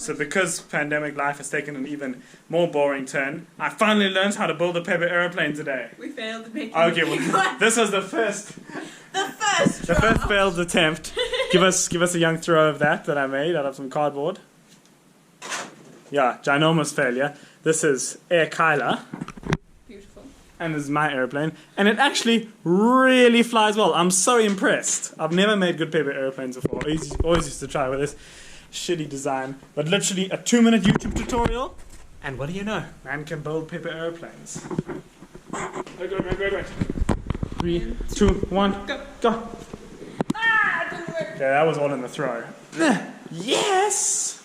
So because pandemic life has taken an even more boring turn, I finally learned how to build a paper aeroplane today. We failed making Okay, well, this was the first failed attempt. Give us a young throw of that I made out of some cardboard. Yeah, ginormous failure. This is Air Kyla. Beautiful. And this is my airplane. And it actually really flies well. I'm so impressed. I've never made good paper airplanes before. I always used to try with this shitty design. But literally a 2-minute YouTube tutorial. And what do you know? Man can build paper airplanes. Wait. 3, 2, 1, go. Ah, it didn't work. Okay, that was all in the throw. Yes!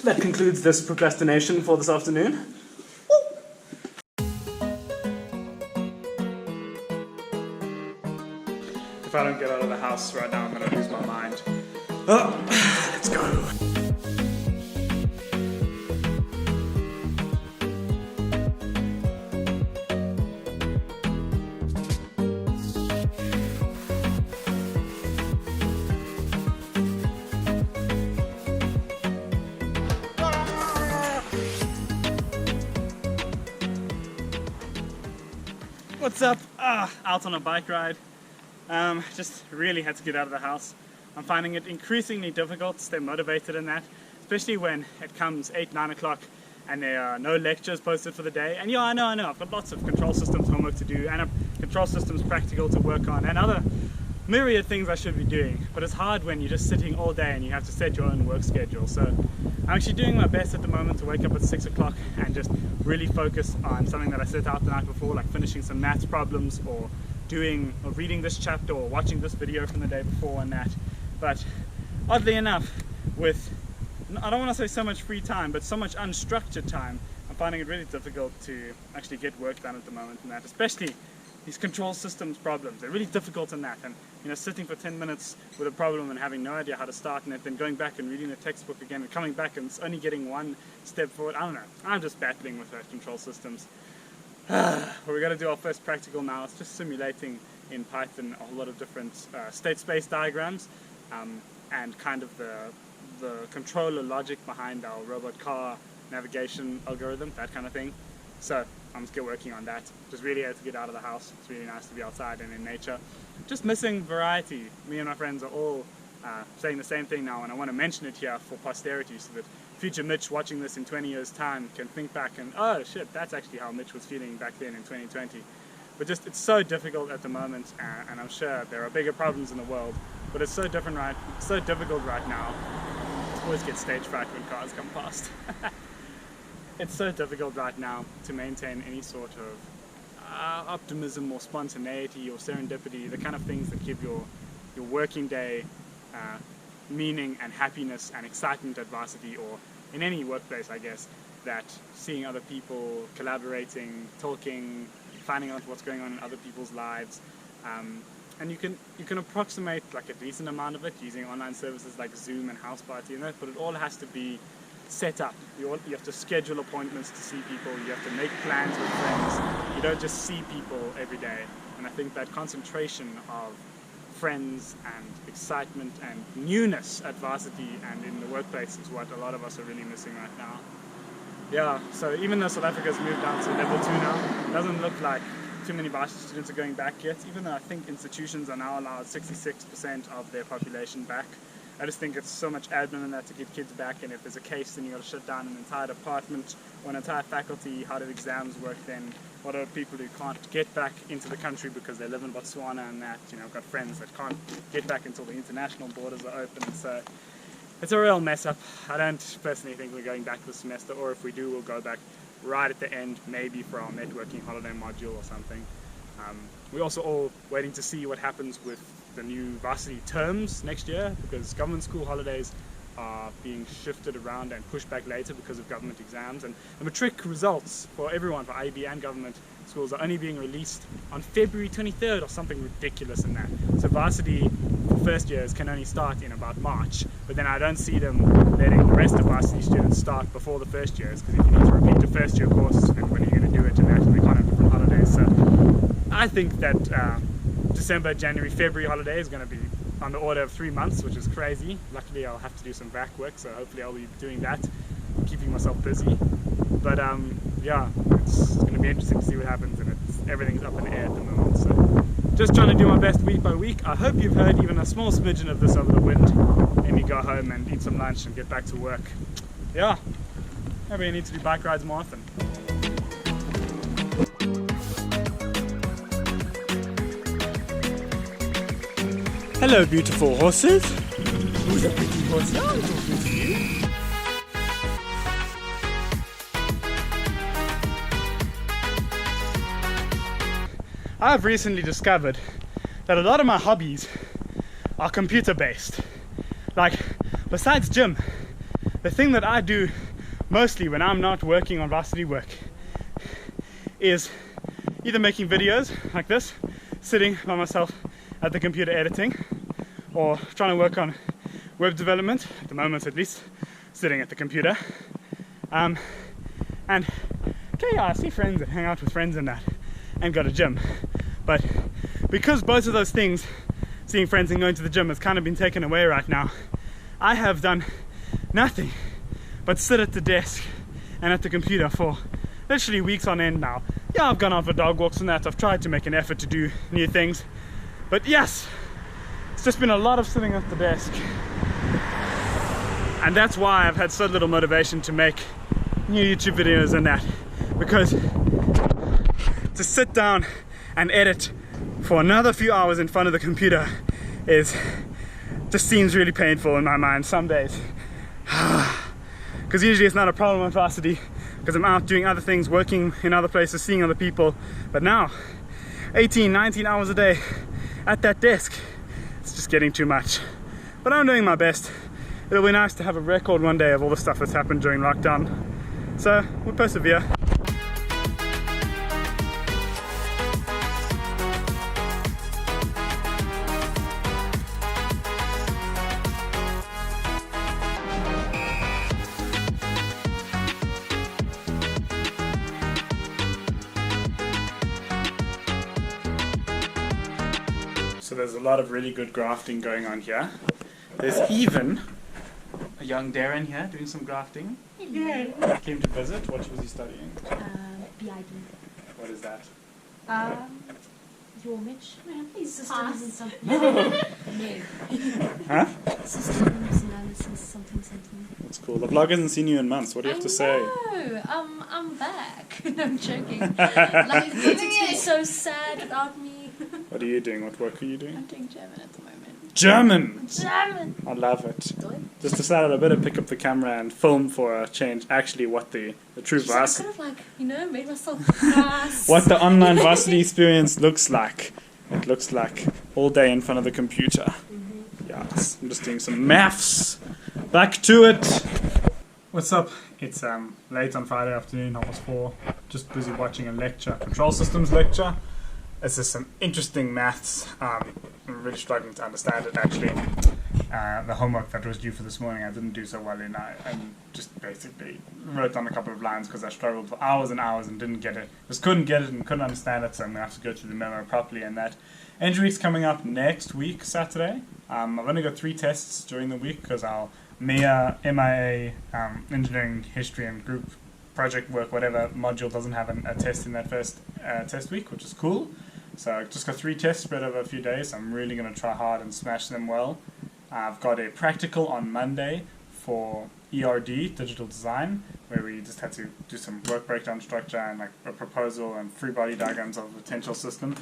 That concludes this procrastination for this afternoon. If I don't get out of the house right now, I'm going to lose my mind. Oh, let's go. What's up? Out on a bike ride. Just really had to get out of the house. I'm finding it increasingly difficult to stay motivated in that, especially when it comes 8-9 o'clock and there are no lectures posted for the day. And yeah, I know, I've got lots of control systems homework to do and a control systems practical to work on and other myriad things I should be doing. But it's hard when you're just sitting all day and you have to set your own work schedule. So I'm actually doing my best at the moment to wake up at 6 o'clock and just really focus on something that I set out the night before, like finishing some maths problems or reading this chapter or watching this video from the day before and that. But oddly enough, with, I don't want to say so much free time, but so much unstructured time, I'm finding it really difficult to actually get work done at the moment and that, especially these control systems problems. They're really difficult in that, and sitting for 10 minutes with a problem and having no idea how to start in it, then going back and reading the textbook again and coming back and only getting one step forward. I don't know, I'm just battling with those control systems. We're going to do our first practical now. It's just simulating in Python a whole lot of different state space diagrams and kind of the controller logic behind our robot car navigation algorithm, that kind of thing. So I'm just working on that. Just really had to get out of the house. It's really nice to be outside and in nature. Just missing variety. Me and my friends are all saying the same thing now, and I want to mention it here for posterity so that future Mitch watching this in 20 years time can think back and, oh shit, that's actually how Mitch was feeling back then in 2020. But just, it's so difficult at the moment, and I'm sure there are bigger problems in the world, but it's so difficult right now. I always get stage fright when cars come past. It's so difficult right now to maintain any sort of optimism or spontaneity or serendipity, the kind of things that give your working day meaning and happiness and excitement at varsity or in any workplace, I guess, that seeing other people, collaborating, talking, finding out what's going on in other people's lives, and you can approximate like a decent amount of it using online services like Zoom and House Party and that, but it all has to be set up. You have to schedule appointments to see people, you have to make plans with friends, you don't just see people every day. And I think that concentration of friends and excitement and newness at varsity and in the workplace is what a lot of us are really missing right now. Yeah, so even though South Africa's moved down to level 2 now, it doesn't look like too many varsity students are going back yet, even though I think institutions are now allowed 66% of their population back. I just think it's so much admin in that to get kids back, and if there's a case, then you got to shut down an entire department or an entire faculty. How do exams work then? What are people who can't get back into the country because they live in Botswana and that? I've got friends that can't get back until the international borders are open, so it's a real mess up. I don't personally think we're going back this semester, or if we do, we'll go back right at the end, maybe for our networking holiday module or something. We're also all waiting to see what happens with the new varsity terms next year, because government school holidays are being shifted around and pushed back later because of government exams, and the matric results for everyone, for IB and government schools, are only being released on February 23rd or something ridiculous in that. So varsity for first years can only start in about March, but then I don't see them letting the rest of varsity students start before the first years, because if you need to repeat the first year course, and when are you going to do it and that, and we can't have different holidays. So I think that December, January, February holiday is going to be on the order of 3 months, which is crazy. Luckily I'll have to do some vac work, so hopefully I'll be doing that, keeping myself busy. But yeah, it's going to be interesting to see what happens, and everything's up in the air at the moment. So just trying to do my best week by week. I hope you've heard even a small smidgen of this over the wind, and me go home and eat some lunch and get back to work. Yeah, maybe I need to do bike rides more often. Hello, beautiful horses. Who's a pretty horse? Oh, I'm talking to you. I've recently discovered that a lot of my hobbies are computer based. Like, besides gym, the thing that I do mostly when I'm not working on varsity work is either making videos like this, sitting by myself at the computer editing, or trying to work on web development, at the moment at least, sitting at the computer. And okay, yeah, I see friends and hang out with friends and that, and go to gym. But because both of those things, seeing friends and going to the gym, has kind of been taken away right now, I have done nothing but sit at the desk and at the computer for literally weeks on end now. Yeah, I've gone out for dog walks and that. I've tried to make an effort to do new things. But yes, it's just been a lot of sitting at the desk. And that's why I've had so little motivation to make new YouTube videos and that. Because to sit down and edit for another few hours in front of the computer just seems really painful in my mind some days. Because usually it's not a problem on varsity, because I'm out doing other things, working in other places, seeing other people. But now, 18, 19 hours a day at that desk, it's just getting too much. But I'm doing my best. It'll be nice to have a record one day of all the stuff that's happened during lockdown. So we'll persevere. So there's a lot of really good grafting going on here. There's even a young Darren here doing some grafting. Hello. I came to visit. What was he studying? BID. What is that? Your Mitch? Systems and something. No. Huh? Systems analysis something. That's cool. The vlog hasn't seen you in months. What do you have to say? No, I'm back. I'm joking. Like, it's been so sad without me. What are you doing? What work are you doing? I'm doing German at the moment. German! German! I love it. Good. Just decided I better pick up the camera and film for a change actually what the true I varsity, kind of like, made myself fast. what the online varsity experience looks like. It looks like all day in front of the computer. Yes, I'm just doing some maths. Back to it. What's up? It's late on Friday afternoon, almost 4. Just busy watching a lecture, control systems lecture. This is some interesting maths. I'm really struggling to understand it actually. The homework that was due for this morning I didn't do so well in. I just basically wrote down a couple of lines because I struggled for hours and hours and didn't get it. Just couldn't get it and couldn't understand it, so I'm going to have to go through the memo properly and that. Entry week's coming up next week, Saturday. I've only got 3 tests during the week because our MIA, engineering, history and group project work, whatever module doesn't have a test in that first test week, which is cool. So I've just got 3 tests spread over a few days. I'm really going to try hard and smash them well. I've got a practical on Monday for ERD, digital design, where we just had to do some work breakdown structure and like a proposal and free body diagrams of a potential system.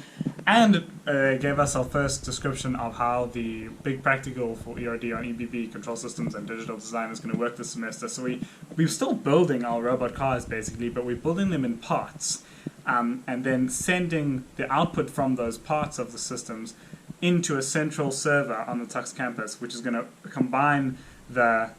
And it gave us our first description of how the big practical for ERD on EBB, control systems and digital design, is going to work this semester. So we're still building our robot cars basically, but we're building them in parts. And then sending the output from those parts of the systems into a central server on the Tuks campus, which is going to combine the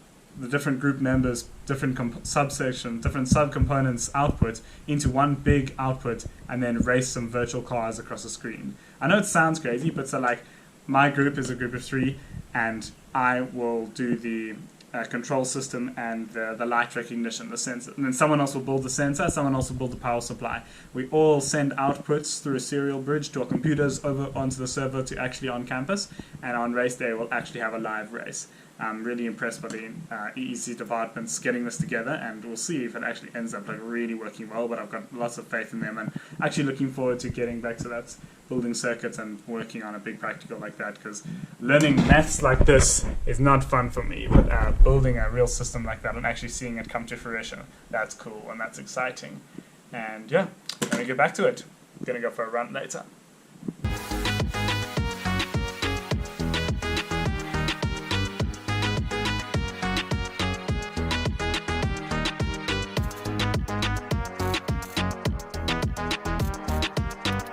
different group members, different subsections, different subcomponents output into one big output, and then race some virtual cars across the screen. I know it sounds crazy, but so like my group is a group of 3, and I will do the control system and the light recognition, the sensor. And then someone else will build the sensor, someone else will build the power supply. We all send outputs through a serial bridge to our computers over onto the server to actually on campus, and on race day we'll actually have a live race. I'm really impressed by the EEC departments getting this together, and we'll see if it actually ends up like really working well, but I've got lots of faith in them, and actually looking forward to getting back to that, building circuits and working on a big practical like that, because learning maths like this is not fun for me, but building a real system like that and actually seeing it come to fruition, that's cool and that's exciting. And yeah, we're going to get back to it. I'm going to go for a run later.